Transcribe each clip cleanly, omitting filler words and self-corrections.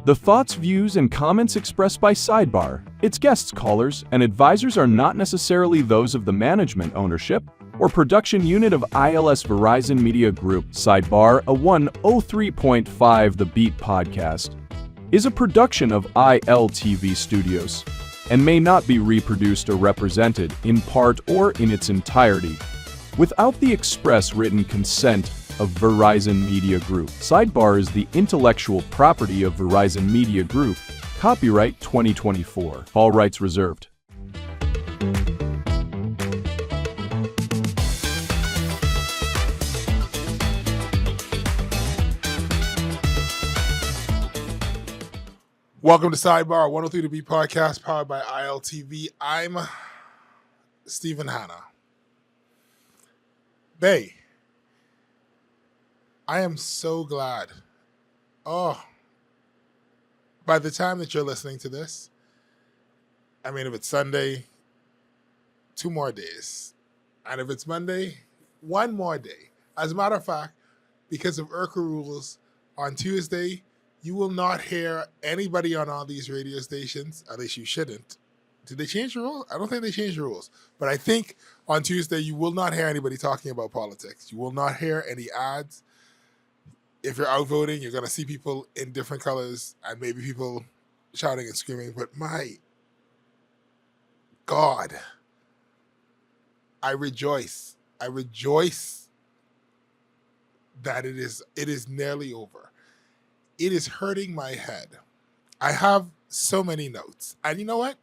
The thoughts, views, and comments expressed by Sidebar, its guests, callers, and advisors are not necessarily those of the management, ownership, or production unit of ILS Verizon Media Group. Sidebar, a 103.5 The Beat podcast, is a production of ILTV Studios and may not be reproduced or represented, in part or in its entirety, without the express written consent of Verizon Media Group. Sidebar is the intellectual property of Verizon Media Group. Copyright 2024. All rights reserved. Welcome to Sidebar, 103 to Beat podcast, powered by ILTV. I'm Stephen Hanna. Bay, I am so glad. By the time that you're listening to this, I mean, if it's Sunday, 2 more days. And if it's Monday, 1 more day. As a matter of fact, because of IRCA rules, on Tuesday, you will not hear anybody on all these radio stations. At least you shouldn't. Did they change the rules? I don't think they changed the rules. But I think on Tuesday, you will not hear anybody talking about politics. You will not hear any ads. If you're out voting, you're going to see people in different colors and maybe people shouting and screaming. But my God, I rejoice. I rejoice that it is nearly over. It is hurting my head. I have so many notes. And you know what?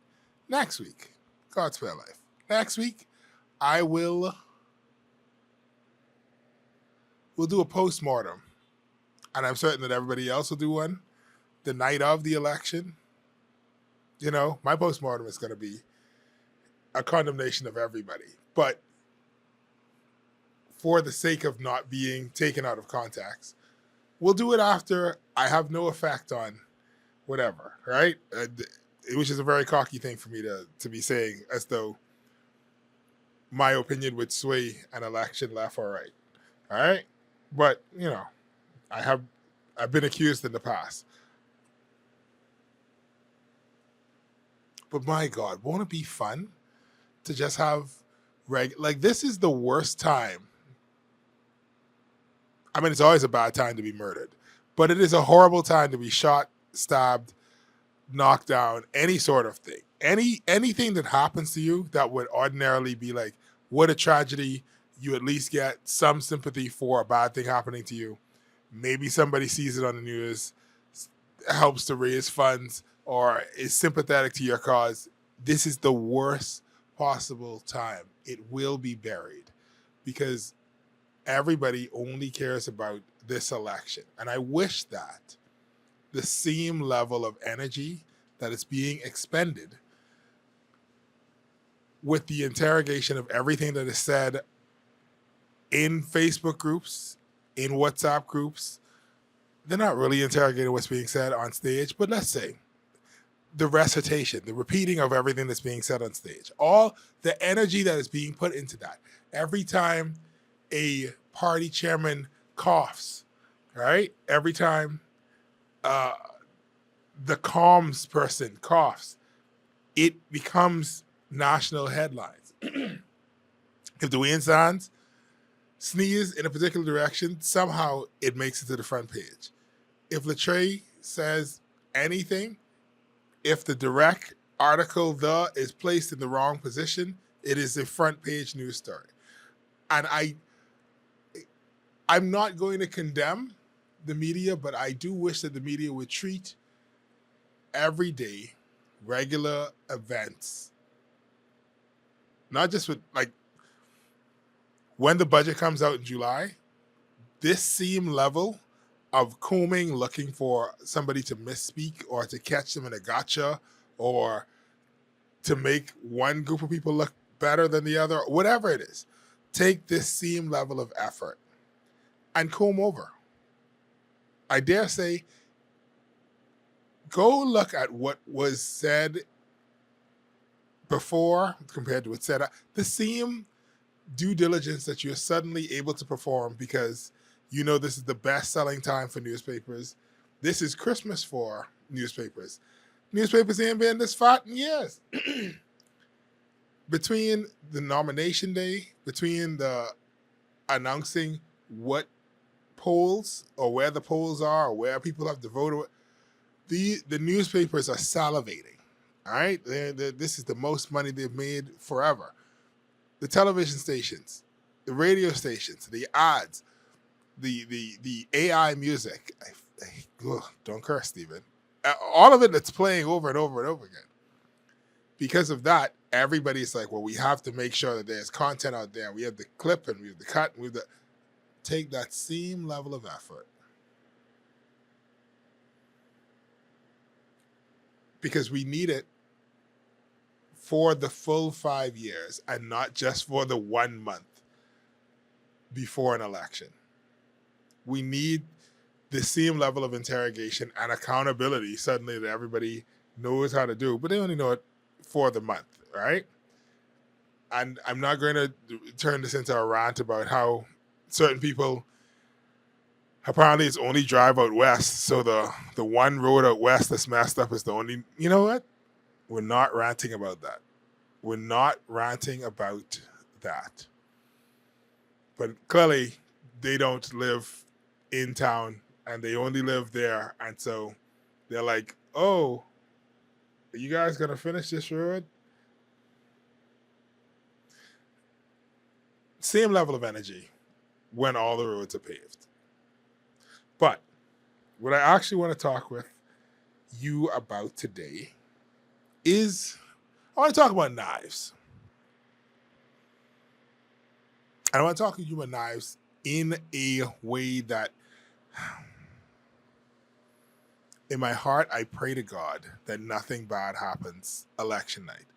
Next week, God's fair life. Next week, we'll do a postmortem. And I'm certain that everybody else will do one the night of the election. You know, my postmortem is going to be a condemnation of everybody. But for the sake of not being taken out of context, we'll do it after I have no effect on whatever, right? Which is a very cocky thing for me to be saying, as though my opinion would sway an election left or right. All right? But, you know, I've been accused in the past. But my God, won't it be fun to just have like this is the worst time. I mean, it's always a bad time to be murdered, but it is a horrible time to be shot, stabbed, knocked down, any sort of thing. Anything that happens to you that would ordinarily be like, what a tragedy, you at least get some sympathy for a bad thing happening to you. Maybe somebody sees it on the news, helps to raise funds, or is sympathetic to your cause. This is the worst possible time. It will be buried because everybody only cares about this election. And I wish that the same level of energy that is being expended with the interrogation of everything that is said in Facebook groups, in WhatsApp groups, they're not really interrogating what's being said on stage, but let's say the recitation, the repeating of everything that's being said on stage, all the energy that is being put into that. Every time a party chairman coughs, right? Every time the comms person coughs, it becomes national headlines. If Dwayne Sands sneeze in a particular direction, somehow it makes it to the front page. If Latre says anything, if the direct article "the" is placed in the wrong position, it is a front page news story. And I'm not going to condemn the media, but I do wish that the media would treat everyday, regular events, not just with like, when the budget comes out in July, this same level of combing, looking for somebody to misspeak or to catch them in a gotcha or to make one group of people look better than the other, whatever it is, take this same level of effort and comb over. I dare say, go look at what was said before compared to what's said. The same due diligence that you're suddenly able to perform because you know this is the best-selling time for newspapers. This is Christmas for newspapers. Newspapers ain't been this fat in years. Between the nomination day, between the announcing what polls or where the polls are or where people have to vote, the newspapers are salivating. All right, this is the most money they've made forever. The television stations, the radio stations, the ads, the AI music. Don't curse, Stephen. All of it that's playing over and over and over again. Because of that, everybody's like, well, we have to make sure that there's content out there. We have the clip and we have the cut. And we have to take that same level of effort. Because we need it for the full 5 years and not just for the 1 month before an election. We need the same level of interrogation and accountability suddenly that everybody knows how to do, but they only know it for the month, right? And I'm not going to turn this into a rant about how certain people, apparently it's only drive out west, so the one road out west that's messed up is the only, you know what? We're not ranting about that. We're not ranting about that. But clearly, they don't live in town and they only live there. And so they're like, oh, are you guys going to finish this road? Same level of energy when all the roads are paved. But what I actually want to talk with you about today is I want to talk about knives. And I want to talk to you about knives in a way that in my heart, I pray to God that nothing bad happens election night.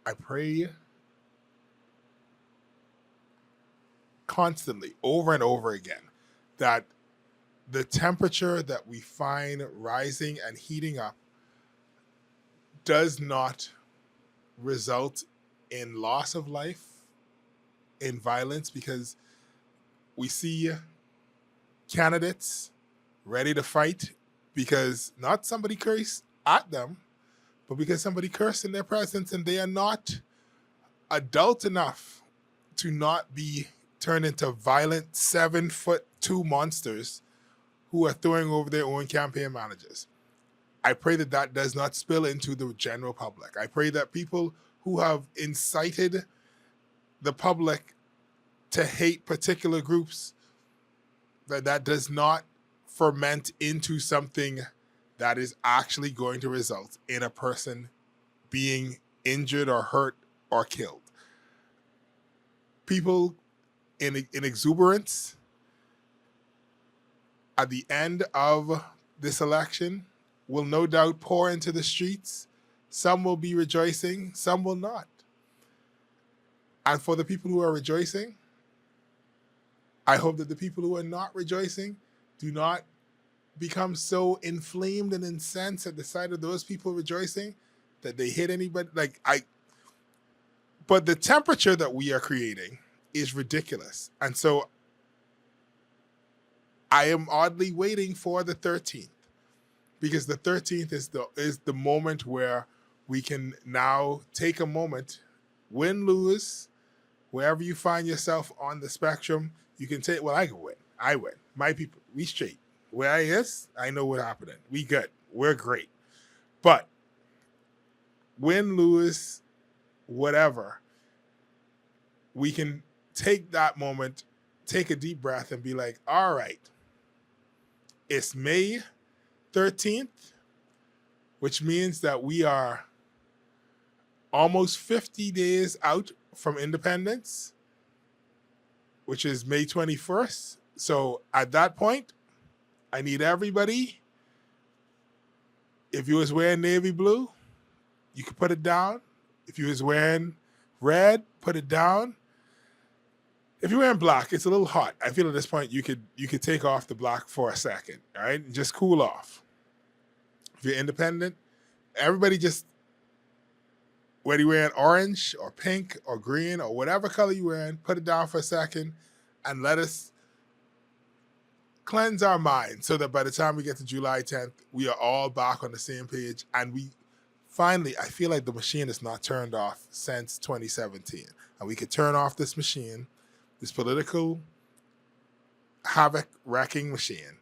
I pray constantly, over and over again, that the temperature that we find rising and heating up does not result in loss of life, in violence, because we see candidates ready to fight because not somebody cursed at them, but because somebody cursed in their presence and they are not adult enough to not be turned into violent 7'2" monsters who are throwing over their own campaign managers. I pray that that does not spill into the general public. I pray that people who have incited the public to hate particular groups, that does not ferment into something that is actually going to result in a person being injured or hurt or killed. People in exuberance at the end of this election will no doubt pour into the streets. Some will be rejoicing, some will not. And for the people who are rejoicing, I hope that the people who are not rejoicing do not become so inflamed and incensed at the sight of those people rejoicing that they hit anybody. But the temperature that we are creating is ridiculous. And so I am oddly waiting for the 13th, because the 13th is the moment where we can now take a moment, win, lose, wherever you find yourself on the spectrum, you can take, well, I can win. I win. My people, we straight. Where I is, I know what's happening. We good. We're great. But win, lose, whatever, we can take that moment, take a deep breath and be like, all right, it's May 13th, which means that we are almost 50 days out from independence, which is May 21st. So at that point, I need everybody. If you was wearing navy blue, you could put it down. If you was wearing red, put it down. If you're wearing black, it's a little hot. I feel at this point you could take off the black for a second, all right? Just cool off. If you're independent, everybody just, whether you're wearing orange or pink or green or whatever color you're wearing, put it down for a second and let us cleanse our mind so that by the time we get to July 10th, we are all back on the same page. And we finally, I feel like the machine is not turned off since 2017. And we could turn off this machine, this political havoc wrecking machine,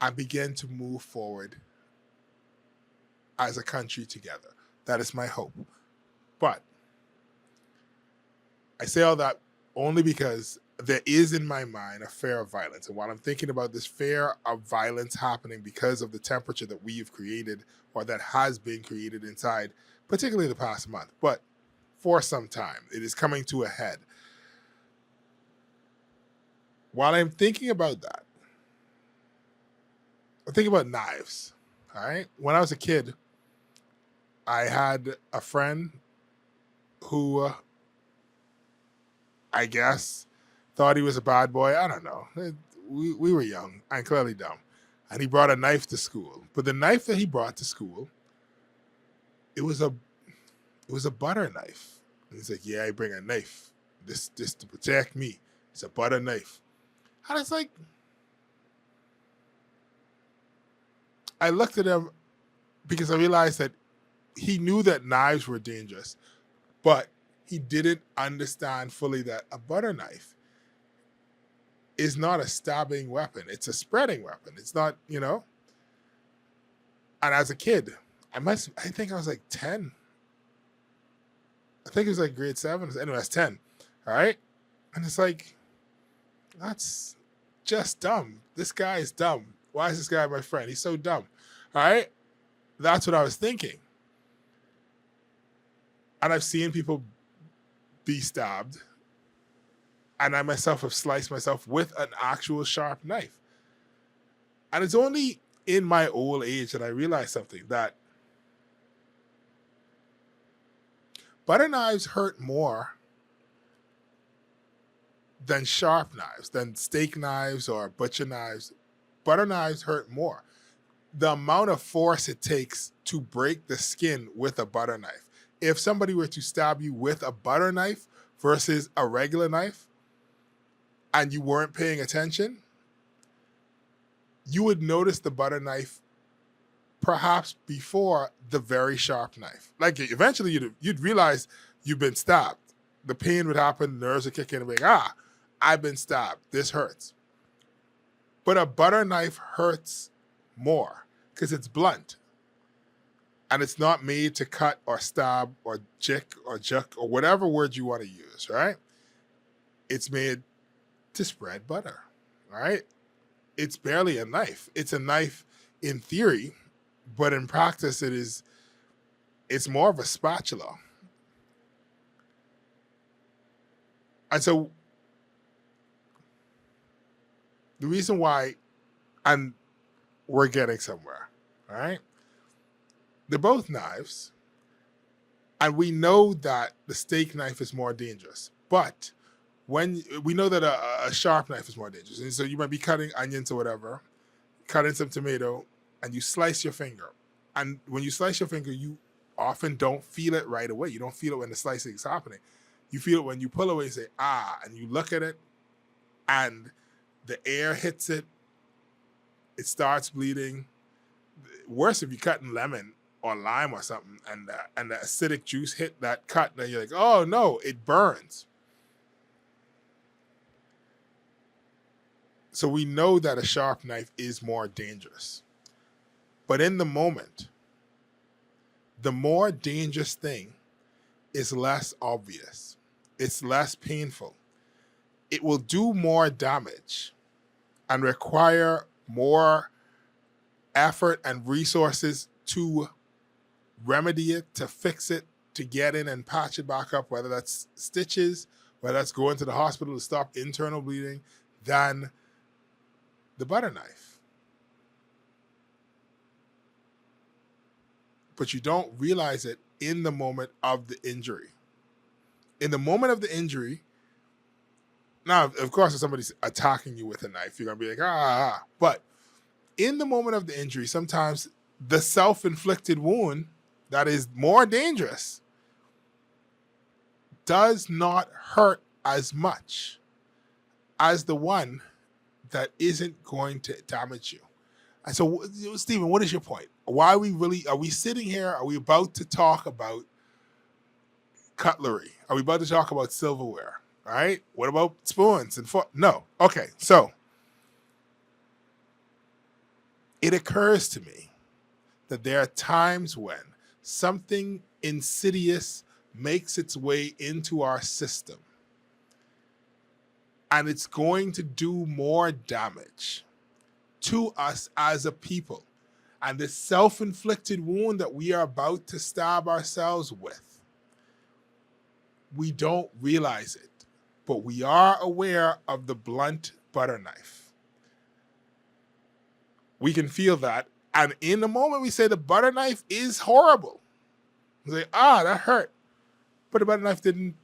and begin to move forward as a country together. That is my hope. But I say all that only because there is in my mind a fear of violence. And while I'm thinking about this fear of violence happening because of the temperature that we've created or that has been created inside, particularly the past month, but for some time, it is coming to a head. While I'm thinking about that, I think about knives. All right. When I was a kid, I had a friend who I guess thought he was a bad boy. I don't know. We were young and clearly dumb. And he brought a knife to school. But the knife that he brought to school, it was a butter knife. And he's like, yeah, I bring a knife. This to protect me. It's a butter knife. And it's like, I looked at him because I realized that he knew that knives were dangerous, but he didn't understand fully that a butter knife is not a stabbing weapon. It's a spreading weapon. It's not, And as a kid, I think I was like 10. I think it was like grade 7. Anyway, I was 10. All right. And it's like, that's just dumb. This guy is dumb. Why is this guy my friend? He's so dumb. All right. That's what I was thinking. And I've seen people be stabbed. And I myself have sliced myself with an actual sharp knife. And it's only in my old age that I realized something, that butter knives hurt more than sharp knives, than steak knives or butcher knives. Butter knives hurt more. The amount of force it takes to break the skin with a butter knife. If somebody were to stab you with a butter knife versus a regular knife, and you weren't paying attention, you would notice the butter knife perhaps before the very sharp knife. Like eventually you'd realize you've been stabbed. The pain would happen, nerves would kick in and be like, I've been stabbed. This hurts. But a butter knife hurts more because it's blunt. And it's not made to cut or stab or jick or juck or whatever word you want to use, right? It's made to spread butter, right? It's barely a knife. It's a knife in theory, but in practice it's more of a spatula. And so the reason why, and we're getting somewhere, all right? They're both knives, and we know that the steak knife is more dangerous, but when we know that a sharp knife is more dangerous. And so you might be cutting onions or whatever, cutting some tomato, and you slice your finger. And when you slice your finger, you often don't feel it right away. You don't feel it when the slicing is happening. You feel it when you pull away and say, and you look at it, and the air hits it. It starts bleeding. Worse if you're cutting lemon or lime or something, and the acidic juice hit that cut, and you're like, oh no, it burns. So we know that a sharp knife is more dangerous. But in the moment, the more dangerous thing is less obvious. It's less painful. It will do more damage and require more effort and resources to remedy it, to fix it, to get in and patch it back up, whether that's stitches, whether that's going to the hospital to stop internal bleeding, than the butter knife. But you don't realize it in the moment of the injury. In the moment of the injury, now, of course, if somebody's attacking you with a knife, you're going to be like, But in the moment of the injury, sometimes the self-inflicted wound that is more dangerous does not hurt as much as the one that isn't going to damage you. And so, Stephen, what is your point? Why are we sitting here? Are we about to talk about cutlery? Are we about to talk about silverware? All right. What about spoons and forks? No. Okay. So it occurs to me that there are times when something insidious makes its way into our system, and it's going to do more damage to us as a people. And the self-inflicted wound that we are about to stab ourselves with, we don't realize it, but we are aware of the blunt butter knife. We can feel that. And in the moment we say the butter knife is horrible. We say, that hurt. But the butter knife didn't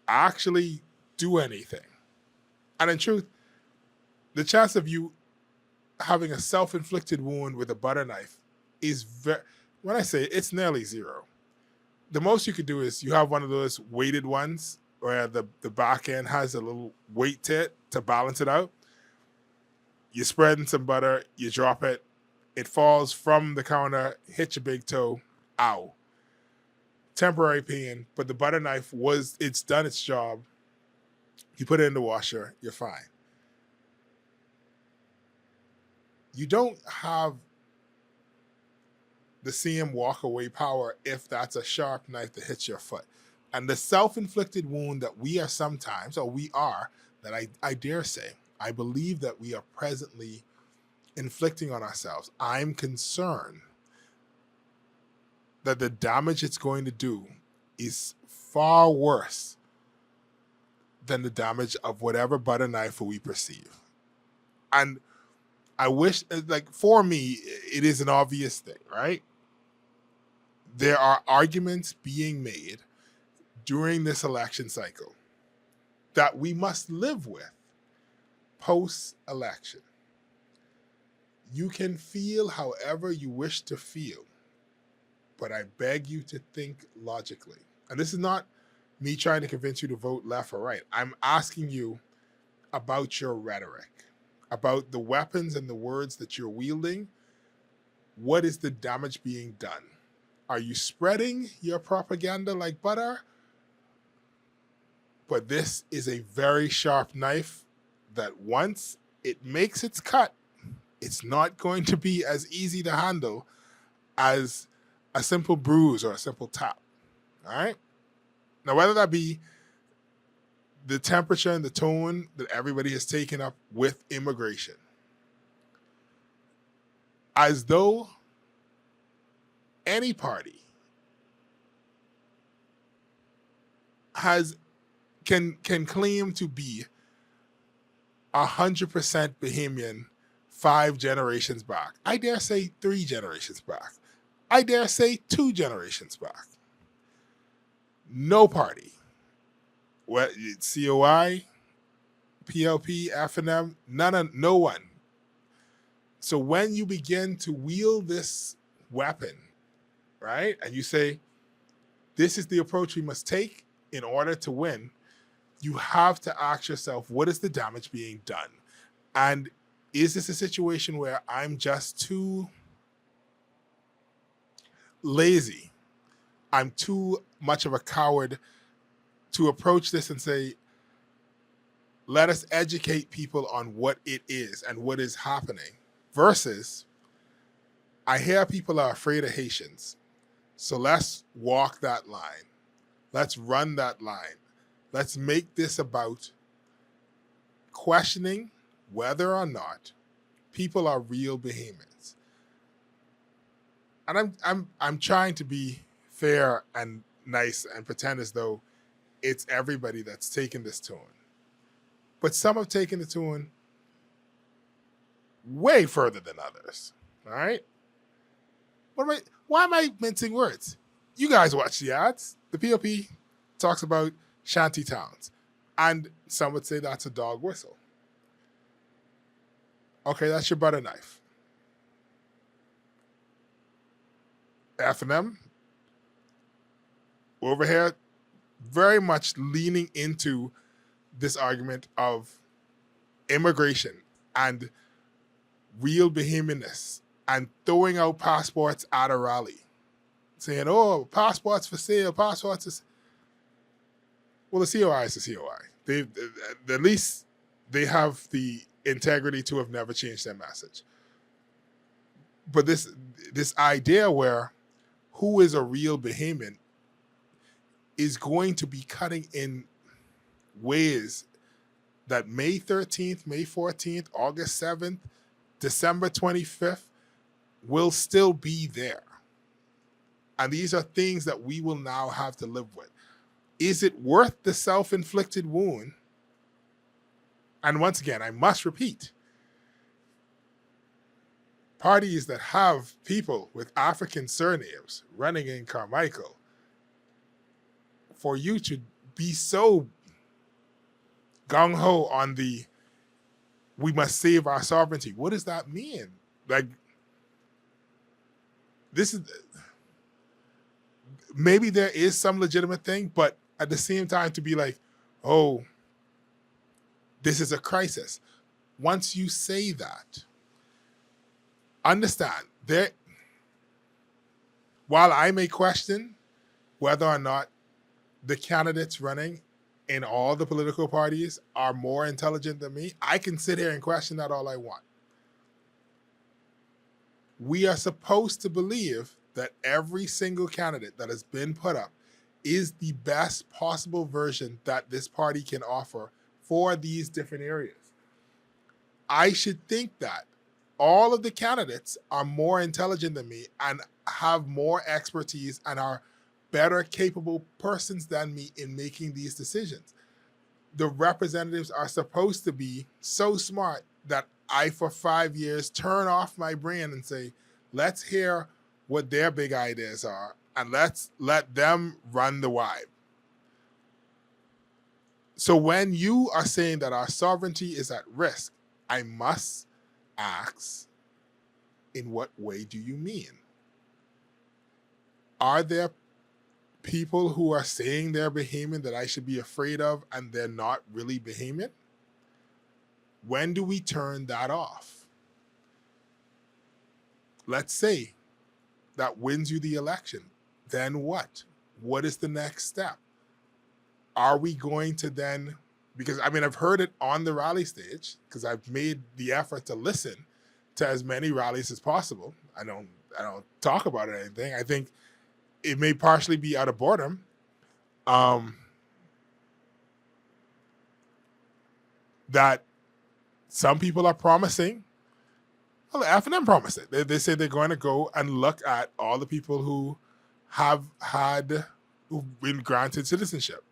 actually do anything. And in truth, the chance of you having a self-inflicted wound with a butter knife is when I say it's nearly zero. The most you could do is you have one of those weighted ones where the back end has a little weight to it to balance it out. You spread in some butter, you drop it, it falls from the counter, hits your big toe, ow. Temporary pain, but the butter knife it's done its job. You put it in the washer, you're fine. You don't have the same walk away power if that's a sharp knife that hits your foot. And the self-inflicted wound that we are sometimes, or we are, that I dare say, I believe that we are presently inflicting on ourselves. I'm concerned that the damage it's going to do is far worse than the damage of whatever butter knife we perceive. And I wish, like, for me, it is an obvious thing, right? There are arguments being made during this election cycle that we must live with post-election. You can feel however you wish to feel, but I beg you to think logically. And this is not me trying to convince you to vote left or right. I'm asking you about your rhetoric, about the weapons and the words that you're wielding. What is the damage being done? Are you spreading your propaganda like butter? But this is a very sharp knife that once it makes its cut, it's not going to be as easy to handle as a simple bruise or a simple tap. All right? Now, whether that be the temperature and the tone that everybody has taken up with immigration, as though any party can claim to be 100% Bahamian 5 generations back. I dare say 3 generations back. I dare say 2 generations back. No party, what COI, PLP, FNM, no one. So when you begin to wield this weapon, right, and you say, this is the approach we must take in order to win, you have to ask yourself, what is the damage being done? And is this a situation where I'm just too lazy? I'm too much of a coward to approach this and say, let us educate people on what it is and what is happening, versus I hear people are afraid of Haitians. So let's walk that line. Let's run that line. Let's make this about questioning whether or not people are real Bahamians. And I'm trying to be fair and nice and pretend as though it's everybody that's taken this tune. But some have taken the tune way further than others. All right? Why am I mincing words? You guys watch the ads. The POP talks about shanty towns. And some would say that's a dog whistle. Okay, that's your butter knife. F&M, over here, very much leaning into this argument of immigration and real behemousness and throwing out passports at a rally, saying, "Oh, passports for sale, passports." Well, the COI is the COI. They at least they have the integrity to have never changed their message. But this idea where who is a real behemoth is going to be cutting in ways that May 13th, May 14th, August 7th, December 25th will still be there. And these are things that we will now have to live with. Is it worth the self-inflicted wound? And once again, I must repeat, parties that have people with African surnames running in Carmichael, for you to be so gung-ho on the we must save our sovereignty. What does that mean? Like, this is, maybe there is some legitimate thing, but at the same time to be like, oh, this is a crisis. Once you say that, understand that while I may question whether or not the candidates running in all the political parties are more intelligent than me, I can sit here and question that all I want. We are supposed to believe that every single candidate that has been put up is the best possible version that this party can offer for these different areas. I should think that all of the candidates are more intelligent than me and have more expertise and are better capable persons than me in making these decisions. The representatives are supposed to be so smart that I, for 5 years, turn off my brain and say, let's hear what their big ideas are and let's let them run the vibe. So when you are saying that our sovereignty is at risk, I must ask, in what way do you mean? Are there people who are saying they're behemoth that I should be afraid of and they're not really behemoth? When do we turn that off? Let's say that wins you the election. Then what? What is the next step? Are we going to then, because I mean, I've heard it on the rally stage because I've made the effort to listen to as many rallies as possible. I don't talk about it or anything. I think it may partially be out of boredom. That some people are promising, well, F&M promised it. They say they're going to go and look at all the people who who've been granted citizenship.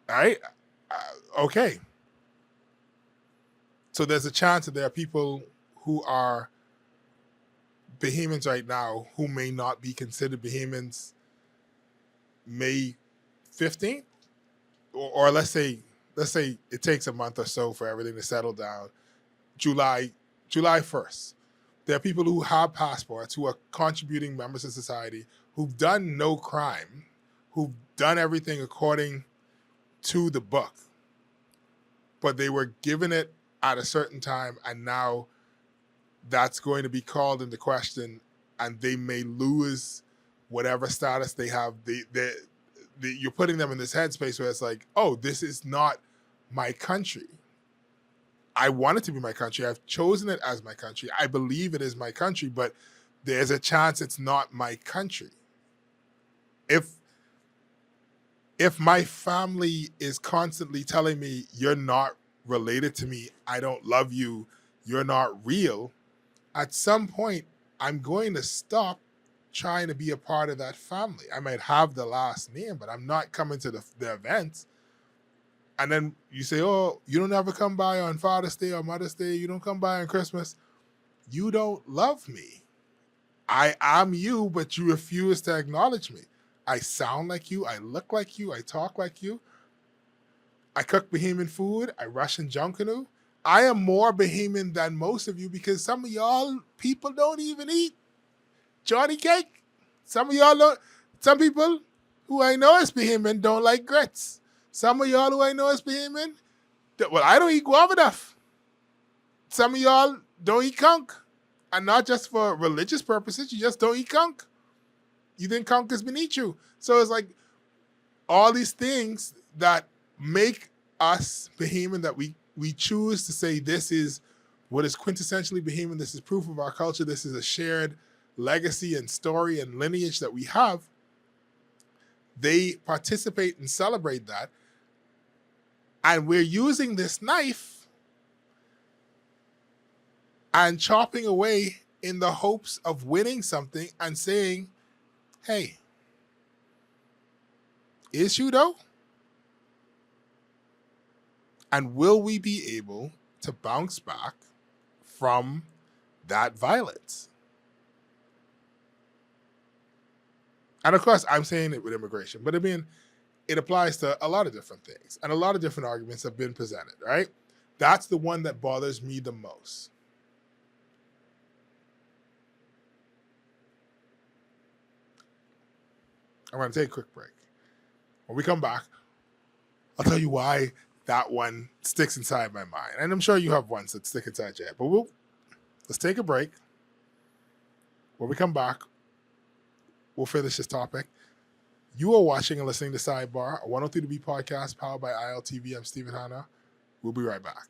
All right? Okay. So there's a chance that there are people who are behemoths right now who may not be considered behemoths May 15th, or let's say it takes a month or so for everything to settle down. July 1st. There are people who have passports, who are contributing members of society, who've done no crime, who've done everything according to the book, but they were given it at a certain time, and now that's going to be called into question, and they may lose whatever status they have. You're putting them in this headspace where it's like, oh, this is not my country. I want it to be my country. I've chosen it as my country. I believe it is my country, but there's a chance it's not my country. If my family is constantly telling me, you're not related to me, I don't love you, you're not real, at some point, I'm going to stop trying to be a part of that family. I might have the last name, but I'm not coming to the events. And then you say, oh, you don't ever come by on Father's Day or Mother's Day. You don't come by on Christmas. You don't love me. I am you, but you refuse to acknowledge me. I sound like you. I look like you. I talk like you. I cook Bahamian food. I Russian Junkanoo. I am more Bahamian than most of you because some of y'all people don't even eat Johnny cake. Some of y'all don't. Some people who I know is Bahamian don't like grits. Some of y'all who I know is Bahamian, well, I don't eat guava enough. some of y'all don't eat conch. And not just for religious purposes, you just don't eat conch. You think conch is beneath you. So it's like all these things that make us Bahamian, that we choose to say this is what is quintessentially Bahamian, this is proof of our culture, this is a shared legacy and story and lineage that we have. They participate and celebrate that. And we're using this knife and chopping away in the hopes of winning something and saying, hey, is you though? And will we be able to bounce back from that violence? And of course, I'm saying it with immigration, but I mean, it applies to a lot of different things, and a lot of different arguments have been presented, right? That's the one that bothers me the most. I'm going to take a quick break. When we come back, I'll tell you why that one sticks inside my mind. And I'm sure you have ones that stick inside your head. But let's take a break. When we come back, we'll finish this topic. You are watching and listening to Sidebar, a 103 to B podcast powered by ILTV. I'm Stephen Hanna. We'll be right back.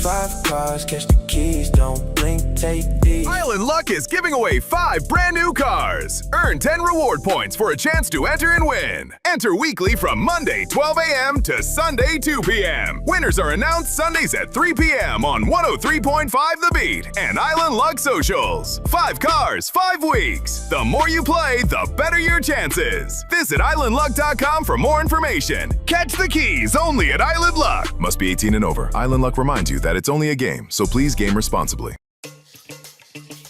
Five cars, catch the keys, don't blink, take these. Island Luck is giving away 5 brand new cars. Earn 10 reward points for a chance to enter and win. Enter weekly from Monday 12 a.m. to Sunday 2 p.m. Winners are announced Sundays at 3 p.m. on 103.5 The Beat and Island Luck Socials. 5 cars, 5 weeks. The more you play, the better your chances. Visit islandluck.com for more information. Catch the keys only at Island Luck. Must be 18 and over. Island Luck reminds you that it's only a game, so please game responsibly.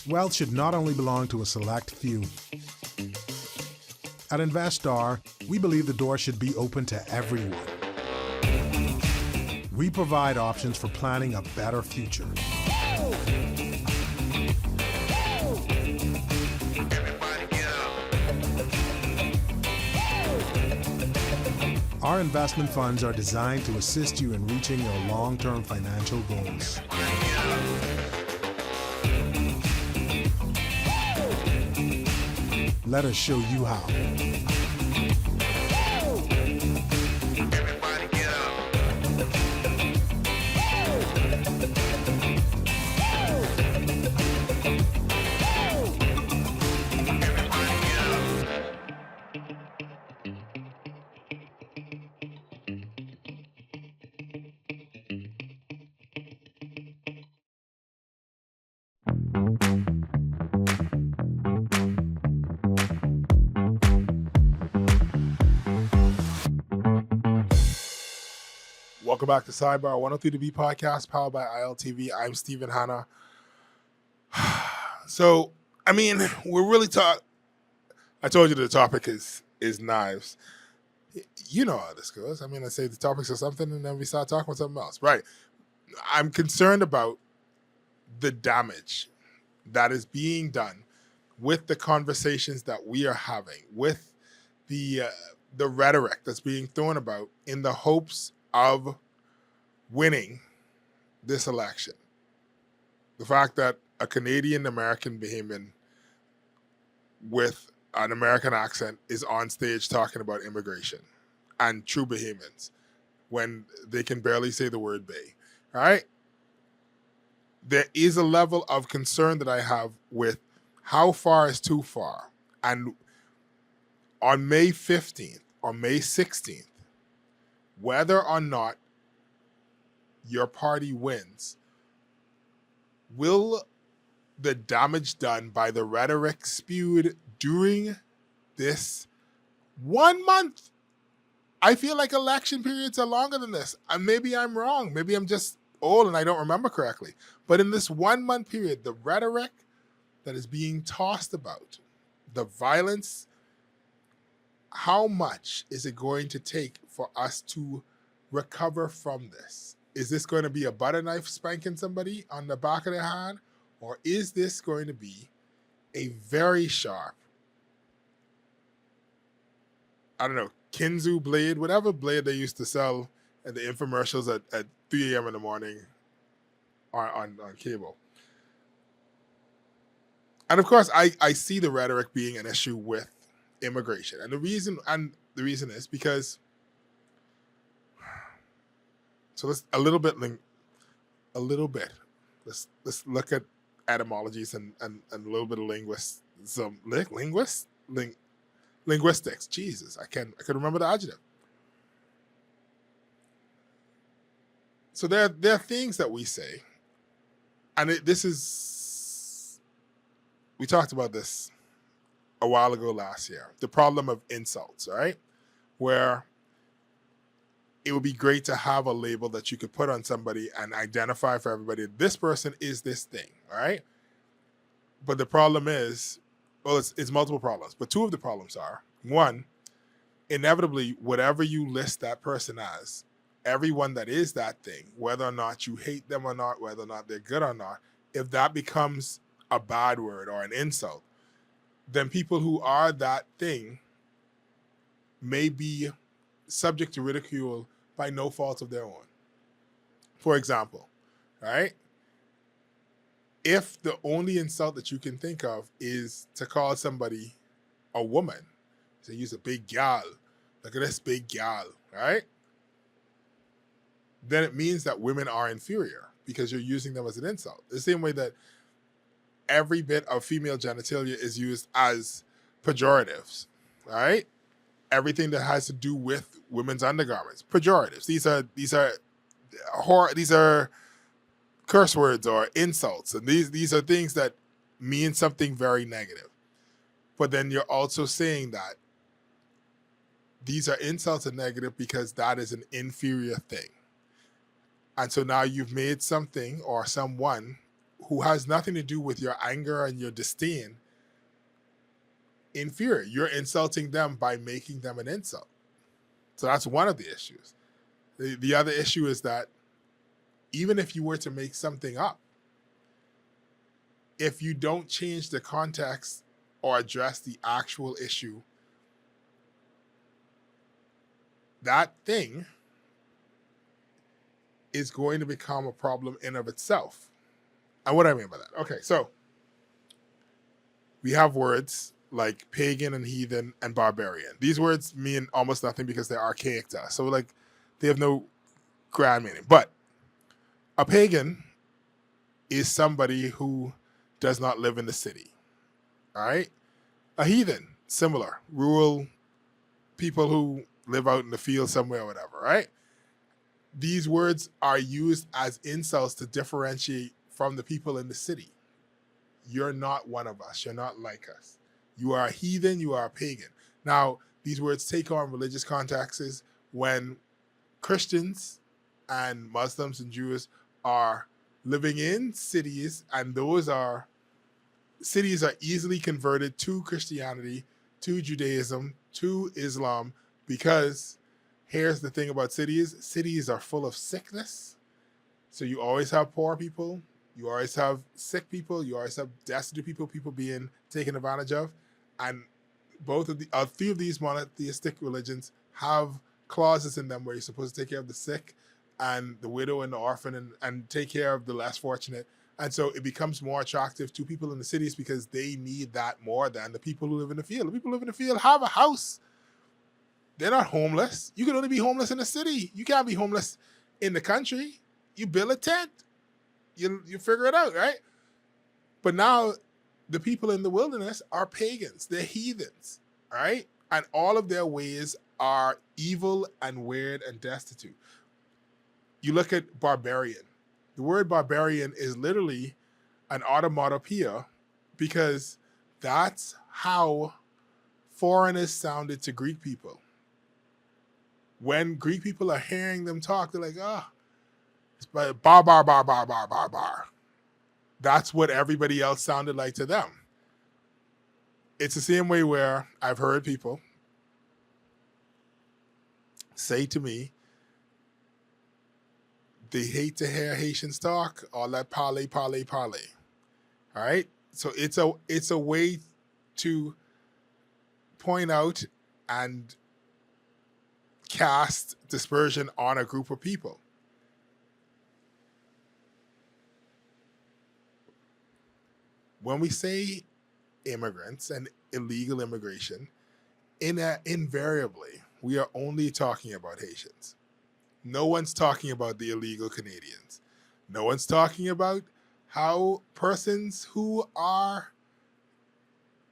Wealth should not only belong to a select few. At Investar, we believe the door should be open to everyone. We provide options for planning a better future. Our investment funds are designed to assist you in reaching your long-term financial goals. Let us show you how. Welcome back to Sidebar, 103 to B podcast, powered by ILTV. I'm Stephen Hanna. So, I mean, we're really I told you the topic is knives. You know how this goes. I mean, I say the topics are something, and then we start talking about something else. Right. I'm concerned about the damage that is being done with the conversations that we are having, with the rhetoric that's being thrown about in the hopes of winning this election. The fact that a Canadian American Bahamian with an American accent is on stage talking about immigration and true Bahamians when they can barely say the word bay, right? There is a level of concern that I have with how far is too far. And on May 15th or May 16th, whether or not your party wins, will the damage done by the rhetoric spewed during this 1 month? I feel like election periods are longer than this. And maybe I'm wrong. Maybe I'm just old and I don't remember correctly. But in this 1 month period, the rhetoric that is being tossed about, the violence, how much is it going to take for us to recover from this? Is this going to be a butter knife spanking somebody on the back of their hand? Or is this going to be a very sharp, I don't know, Kinzu blade, whatever blade they used to sell at the infomercials at 3 a.m. in the morning on cable. And of course, I see the rhetoric being an issue with immigration. And the reason is because, so let's a little bit. Let's look at etymologies and a little bit of linguistics. Jesus, I can remember the adjective. So there are things that we say, and we talked about this a while ago last year. The problem of insults, right? Where it would be great to have a label that you could put on somebody and identify for everybody, this person is this thing, all right? But the problem is, well, it's multiple problems, but two of the problems are, one, inevitably, whatever you list that person as, everyone that is that thing, whether or not you hate them or not, whether or not they're good or not, if that becomes a bad word or an insult, then people who are that thing may be subject to ridicule by no fault of their own. For example, right? If the only insult that you can think of is to call somebody a woman, so use a big gal, look at this big gal, right? Then it means that women are inferior because you're using them as an insult. The same way that every bit of female genitalia is used as pejoratives, right? Everything that has to do with women's undergarments, pejoratives. These are curse words or insults, and these are things that mean something very negative. But then you're also saying that these are insults and negative because that is an inferior thing. And so now you've made something or someone who has nothing to do with your anger and your disdain inferior. You're insulting them by making them an insult. So that's one of the issues. The other issue is that even if you were to make something up, if you don't change the context or address the actual issue, that thing is going to become a problem in of itself. And what do I mean by that? Okay, so we have words like pagan and heathen and barbarian. These words mean almost nothing because they're archaic to us. So like they have no grand meaning. But a pagan is somebody who does not live in the city. All right? A heathen, similar. Rural people who live out in the field somewhere or whatever, right? These words are used as insults to differentiate from the people in the city. You're not one of us. You're not like us. You are a heathen. You are a pagan. Now, these words take on religious contexts when Christians and Muslims and Jews are living in cities, and cities are easily converted to Christianity, to Judaism, to Islam, because here's the thing about cities are full of sickness. So you always have poor people, you always have sick people, you always have destitute people being taken advantage of. And both of the three of these monotheistic religions have clauses in them where you're supposed to take care of the sick and the widow and the orphan and take care of the less fortunate. And so it becomes more attractive to people in the cities because they need that more than the people who live in the field. The people who live in the field have a house. They're not homeless. You can only be homeless in the city. You can't be homeless in the country. You build a tent. You figure it out, right? But now the people in the wilderness are pagans. They're heathens, right? And all of their ways are evil and weird and destitute. You look at barbarian. The word barbarian is literally an automatopoeia because that's how foreigners sounded to Greek people. When Greek people are hearing them talk, they're like, it's bar, bar, bar, bar, bar, bar, bar. That's what everybody else sounded like to them. It's the same way where I've heard people say to me, they hate to hear Haitians talk, all that parley, parley, parley. All right? So it's a way to point out and cast dispersion on a group of people. When we say immigrants and illegal immigration, invariably, we are only talking about Haitians. No one's talking about the illegal Canadians. No one's talking about how persons who are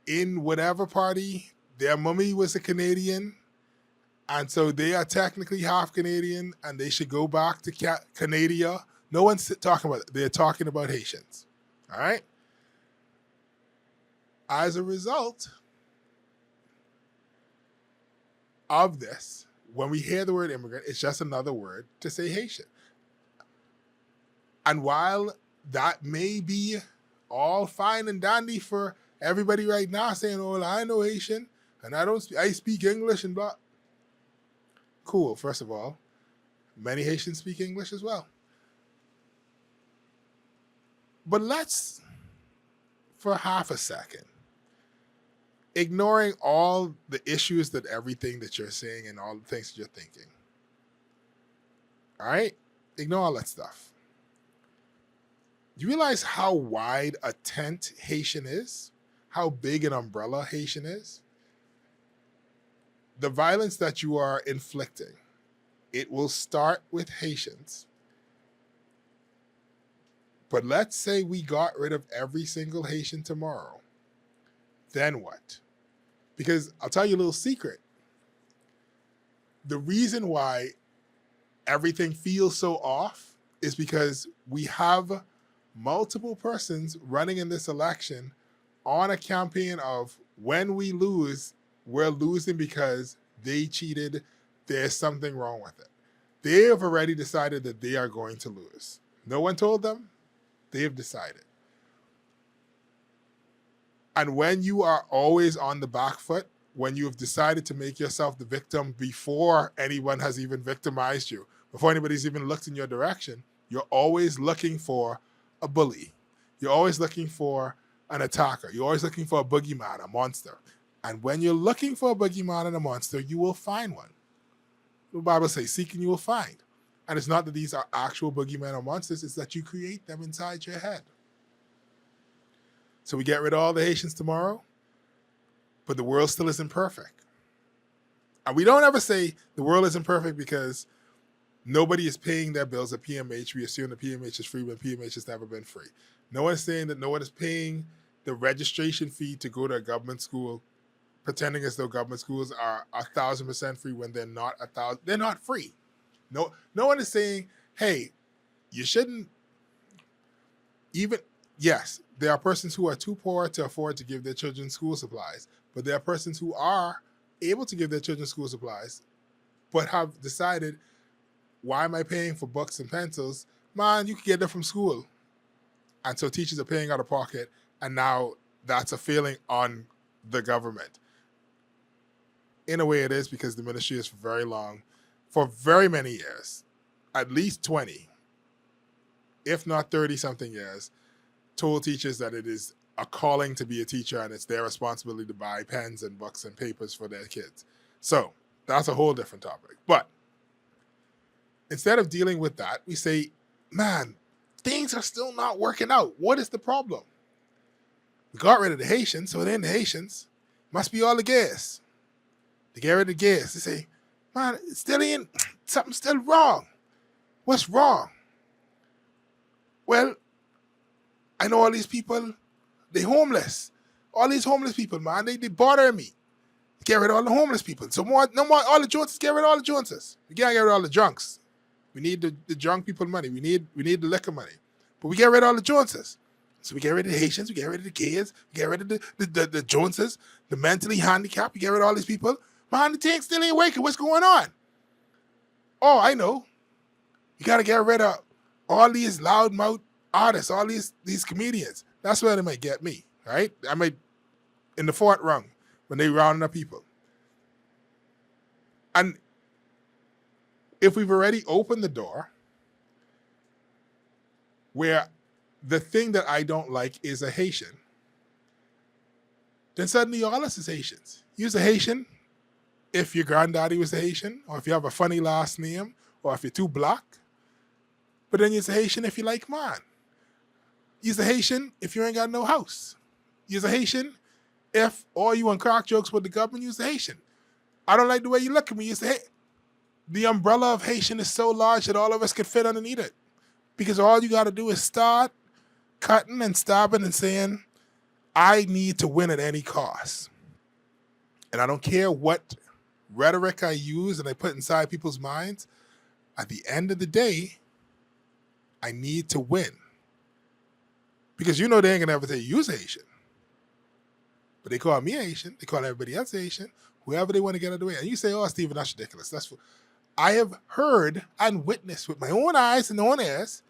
in whatever party, their mummy was a Canadian, and so they are technically half Canadian, and they should go back to Canada. No one's talking about it. They're talking about Haitians. All right? As a result of this, when we hear the word immigrant, it's just another word to say Haitian. And while that may be all fine and dandy for everybody right now saying, oh, I know Haitian, and I speak English and blah. Cool, first of all. Many Haitians speak English as well. But let's, for half a second, ignoring all the issues that everything that you're saying and all the things that you're thinking. All right? Ignore all that stuff. You realize how wide a tent Haitian is? How big an umbrella Haitian is? The violence that you are inflicting, it will start with Haitians. But let's say we got rid of every single Haitian tomorrow. Then what? Because I'll tell you a little secret. The reason why everything feels so off is because we have multiple persons running in this election on a campaign of when we lose, we're losing because they cheated. There's something wrong with it. They have already decided that they are going to lose. No one told them. They have decided. And when you are always on the back foot, when you have decided to make yourself the victim before anyone has even victimized you, before anybody's even looked in your direction, you're always looking for a bully. You're always looking for an attacker. You're always looking for a boogeyman, a monster. And when you're looking for a boogeyman and a monster, you will find one. The Bible says, seek and you will find. And it's not that these are actual boogeymen or monsters, it's that you create them inside your head. So we get rid of all the Haitians tomorrow, but the world still isn't perfect. And we don't ever say the world isn't perfect because nobody is paying their bills at PMH. We assume the PMH is free when PMH has never been free. No one's saying that no one is paying the registration fee to go to a government school, pretending as though government schools are 1,000% free when they're not 1,000. They're not free. No one is saying, hey, you shouldn't even. Yes, there are persons who are too poor to afford to give their children school supplies, but there are persons who are able to give their children school supplies, but have decided, why am I paying for books and pencils? Man, you can get them from school. And so teachers are paying out of pocket, and now that's a failing on the government. In a way it is, because the ministry is for very many years, at least 20, if not 30-something years, told teachers that it is a calling to be a teacher and it's their responsibility to buy pens and books and papers for their kids. So that's a whole different topic. But instead of dealing with that, we say, man, things are still not working out. What is the problem? We got rid of the Haitians, so then the Haitians must be all the gas. They get rid of the gas. They say, man, it's still in, something's still wrong. What's wrong? Well, I know all these people, they homeless. All these homeless people, man, they bother me. Get rid of all the homeless people. So no more all the Joneses, get rid of all the Joneses. We can't get rid of all the drunks. We need the drunk people money. We need the liquor money. But we get rid of all the Joneses. So we get rid of the Haitians, we get rid of the kids, we get rid of the Joneses, the mentally handicapped, we get rid of all these people. Man, the thing still ain't working. What's going on? Oh, I know. You got to get rid of all these loudmouth artists, all these comedians. That's where they might get me, right? I might, in the fourth rung, when they rounding up people. And if we've already opened the door where the thing that I don't like is a Haitian, then suddenly all us is Haitians. You're a Haitian if your granddaddy was a Haitian, or if you have a funny last name, or if you're too black. But then you're a Haitian if you like man. You're a Haitian if you ain't got no house. You're a Haitian if all you want crack jokes with the government, you're a Haitian. I don't like the way you look at me. You say, hey, the umbrella of Haitian is so large that all of us could fit underneath it. Because all you got to do is start cutting and stabbing and saying, I need to win at any cost. And I don't care what rhetoric I use and I put inside people's minds. At the end of the day, I need to win. Because you know they ain't going to ever say you's Haitian. But they call me Haitian. They call everybody else Haitian. Whoever they want to get out of the way. And you say, oh, Stephen, that's ridiculous. I have heard and witnessed with my own eyes and own ears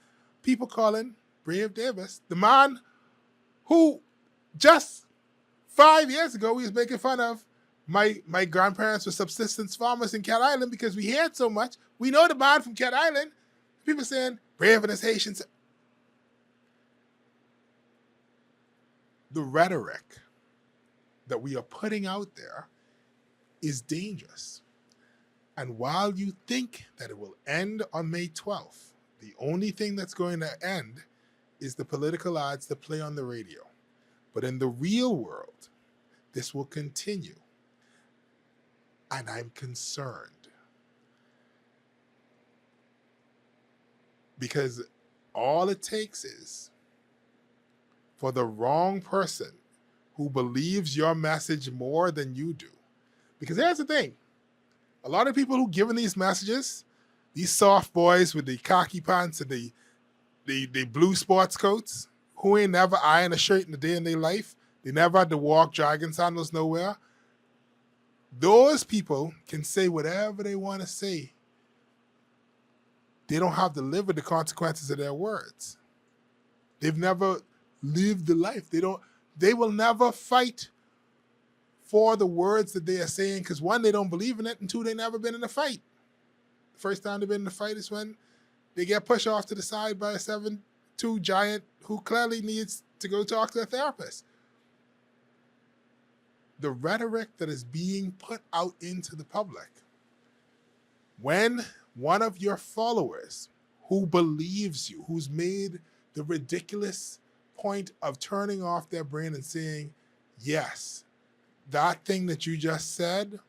people calling Brave Davis the man who just 5 years ago we was making fun of my grandparents were subsistence farmers in Cat Island because we had so much. We know the man from Cat Island. People saying Brave and his Haitians. The rhetoric that we are putting out there is dangerous. And while you think that it will end on May 12th, the only thing that's going to end is the political ads that play on the radio. But in the real world, this will continue. And I'm concerned. Because all it takes is for the wrong person who believes your message more than you do. Because here's the thing. A lot of people who giving these messages, these soft boys with the khaki pants and the blue sports coats, who ain't never ironed a shirt in a day in their life, they never had to walk dragon sandals nowhere. Those people can say whatever they want to say. They don't have to live with the consequences of their words. They've never lived the life. They will never fight for the words that they are saying, because one, they don't believe in it, and two, they never been in a fight. The first time they've been in a fight is when they get pushed off to the side by a 7'2" giant who clearly needs to go talk to a therapist. The rhetoric that is being put out into the public, when one of your followers who believes you, who's made the ridiculous point of turning off their brain and saying, yes, that thing that you just said,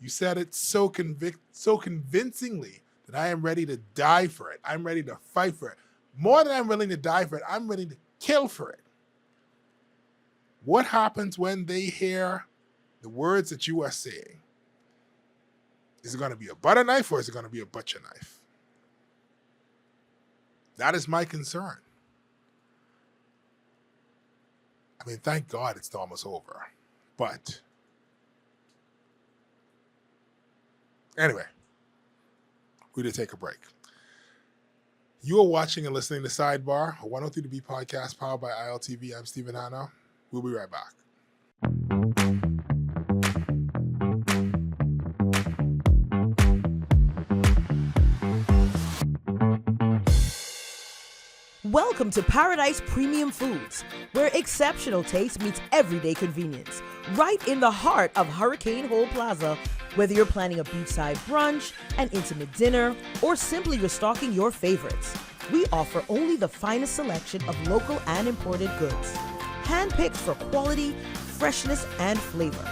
you said it so convincingly that I am ready to die for it. I'm ready to fight for it. More than I'm willing to die for it, I'm ready to kill for it. What happens when they hear the words that you are saying? Is it going to be a butter knife or is it going to be a butcher knife? That is my concern. I mean, thank God it's almost over. But anyway, we did take a break. You are watching and listening to Sidebar, a 103 podcast powered by ILTV. I'm Stephen Hanna. We'll be right back. Welcome to Paradise Premium Foods, where exceptional taste meets everyday convenience. Right in the heart of Hurricane Hole Plaza, whether you're planning a beachside brunch, an intimate dinner, or simply restocking your favorites. we offer only the finest selection of local and imported goods, handpicked for quality, freshness, and flavor.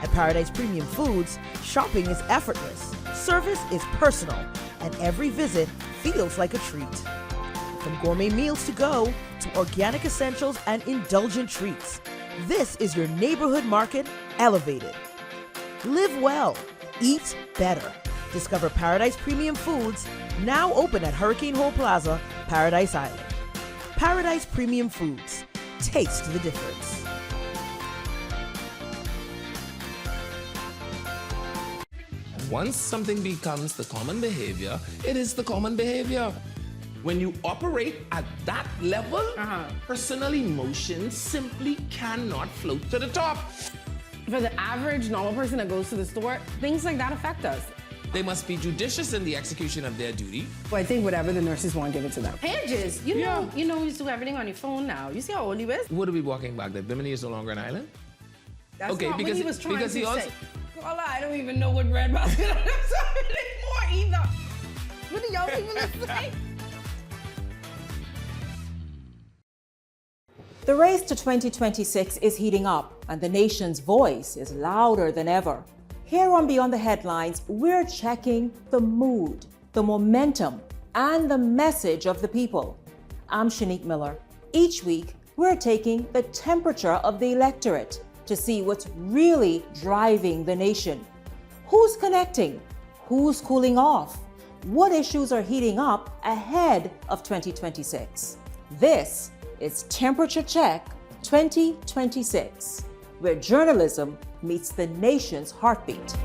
At Paradise Premium Foods, shopping is effortless, service is personal, and every visit feels like a treat. From gourmet meals to go to organic essentials and indulgent treats, this is your neighborhood market elevated. Live well, eat better. Discover Paradise Premium Foods, now open at Hurricane Hole Plaza, Paradise Island. Paradise Premium Foods. Taste the difference. Once something becomes the common behavior, it is the common behavior. When you operate at that level, personal emotions simply cannot float to the top. For the average normal person that goes to the store, things like that affect us. They must be judicious in the execution of their duty. Well, I think whatever the nurses want, give it to them. Pages, you know, you do everything on your phone now. You see how old he is? Would we be walking back? That Bimini is no longer an island? That's okay, not because what he was trying to he also say. Carla, I don't even know what red basket anymore either. What do y'all people say? The race to 2026 is heating up, and the nation's voice is louder than ever. Here on Beyond the Headlines, we're checking the mood, the momentum, and the message of the people. I'm Shanique Miller. Each week, we're taking the temperature of the electorate to see what's really driving the nation. Who's connecting? Who's cooling off? What issues are heating up ahead of 2026? This is Temperature Check 2026, where journalism meets the nation's heartbeat.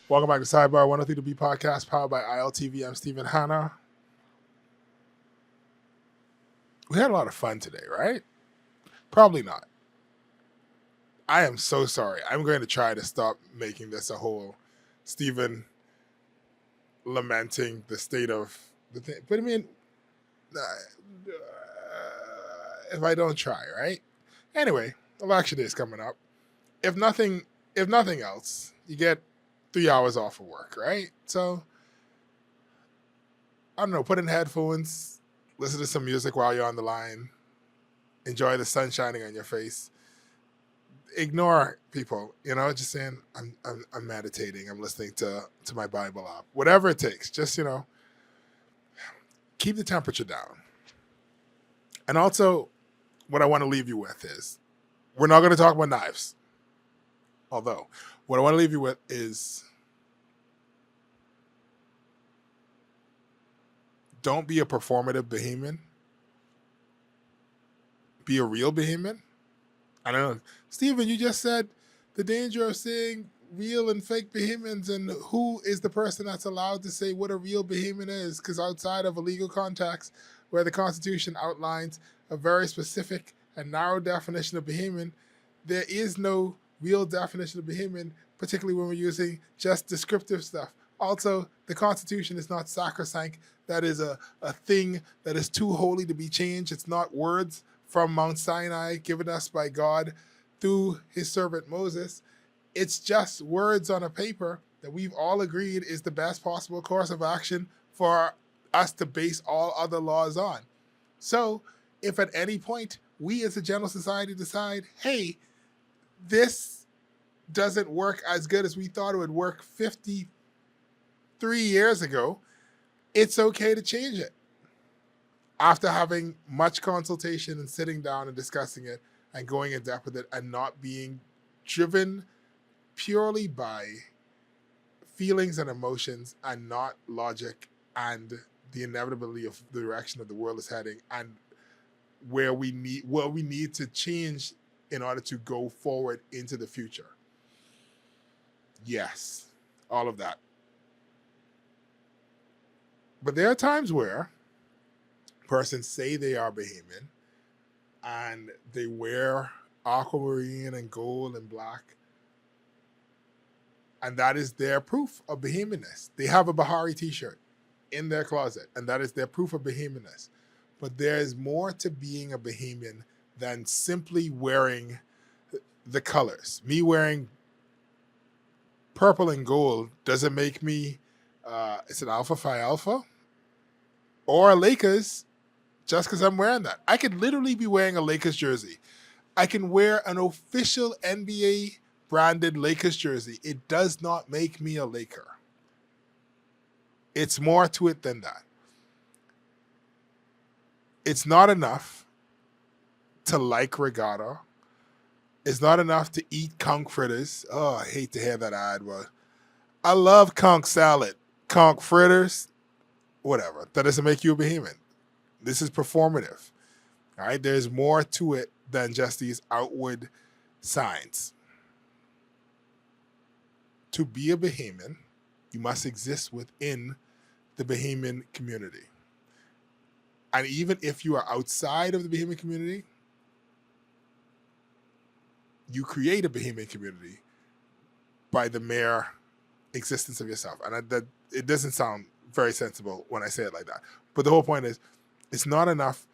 Welcome back to Sidebar 103 to Be podcast powered by ILTV. I'm Stephen Hanna. We had a lot of fun today, right? Probably not. I am so sorry. I'm going to try to stop making this a whole Stephen lamenting the state of the thing. But I mean, if I don't try, right? Anyway, election day is coming up. If nothing else, you get 3 hours off of work, right? So, I don't know, put in headphones, listen to some music while you're on the line, enjoy the sun shining on your face. Ignore people, just saying, I'm meditating, I'm listening to my Bible app. Whatever it takes, just, keep the temperature down. And also, what I want to leave you with is, we're not going to talk about knives. Although, what I want to leave you with is, don't be a performative Bahamian. Be a real Bahamian. I don't know. Stephen, you just said the danger of saying real and fake Bahamians, and who is the person that's allowed to say what a real Bahamian is? Because outside of a legal context where the Constitution outlines a very specific and narrow definition of Bahamian, there is no real definition of Bahamian, particularly when we're using just descriptive stuff. Also, the Constitution is not sacrosanct. That is a thing that is too holy to be changed. It's not words from Mount Sinai given us by God through his servant Moses. It's just words on a paper that we've all agreed is the best possible course of action for us to base all other laws on. So if at any point we as a general society decide, hey, this doesn't work as good as we thought it would work 53 years ago, it's okay to change it. After having much consultation and sitting down and discussing it and going in depth with it and not being driven purely by feelings and emotions and not logic and the inevitability of the direction that the world is heading and what we need to change in order to go forward into the future. Yes, all of that. But there are times where persons say they are Bahamian and they wear aquamarine and gold and black, and that is their proof of Bahamianness. They have a Bahari t-shirt in their closet, and that is their proof of Bahamianness. But there is more to being a Bahamian than simply wearing the colors. Me wearing purple and gold doesn't make me it's an Alpha Phi Alpha or a Lakers just because I'm wearing that. I could literally be wearing a Lakers jersey. I can wear an official NBA branded Lakers jersey. It does not make me a Laker. It's more to it than that. It's not enough to like regatta. It's not enough to eat conch fritters. Oh, I hate to hear that ad, but I love conch salad. Conch fritters, whatever. That doesn't make you a Bahamian. This is performative. All right? There's more to it than just these outward signs. To be a Bahamian, you must exist within the Bahamian community. And even if you are outside of the Bahamian community, you create a Bahamian community by the mere existence of yourself. And that it doesn't sound very sensible when I say it like that. But the whole point is, it's not enough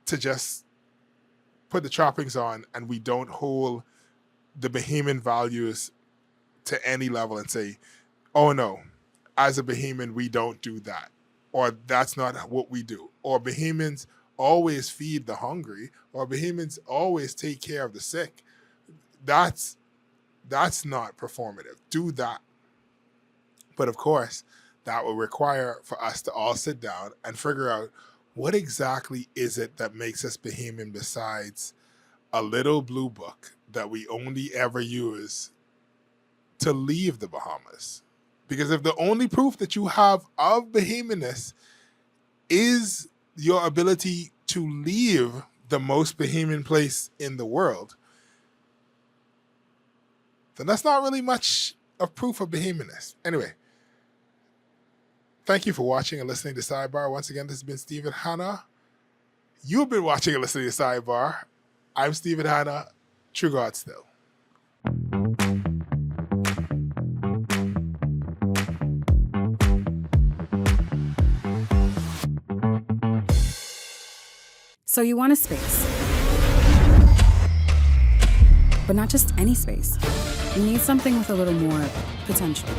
to just put the trappings on and we don't hold the Bahamian values to any level and say, oh no, as a Bahamian, we don't do that. Or that's not what we do. Or Bahamians always feed the hungry. Or Bahamians always take care of the sick. That's not performative. Do that. But of course, that will require for us to all sit down and figure out what exactly is it that makes us Bahamian besides a little blue book that we only ever use to leave the Bahamas. Because if the only proof that you have of Bahamianness is your ability to leave the most Bahamian place in the world, then that's not really much of proof of Bahamianness. Anyway, thank you for watching and listening to Sidebar. Once again, this has been Stephen Hanna. You've been watching and listening to Sidebar. I'm Stephen Hanna. True God still. So you want a space, but not just any space. You need something with a little more potential.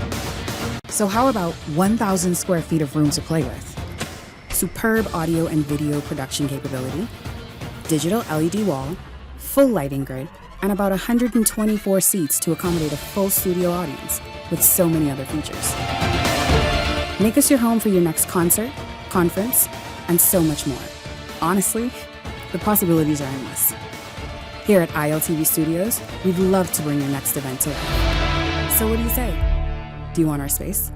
So how about 1,000 square feet of room to play with? Superb audio and video production capability, digital LED wall, full lighting grid, and about 124 seats to accommodate a full studio audience with so many other features. Make us your home for your next concert, conference, and so much more. Honestly, the possibilities are endless. Here at ILTV Studios, we'd love to bring your next event to life. So what do you say? Do you want our space?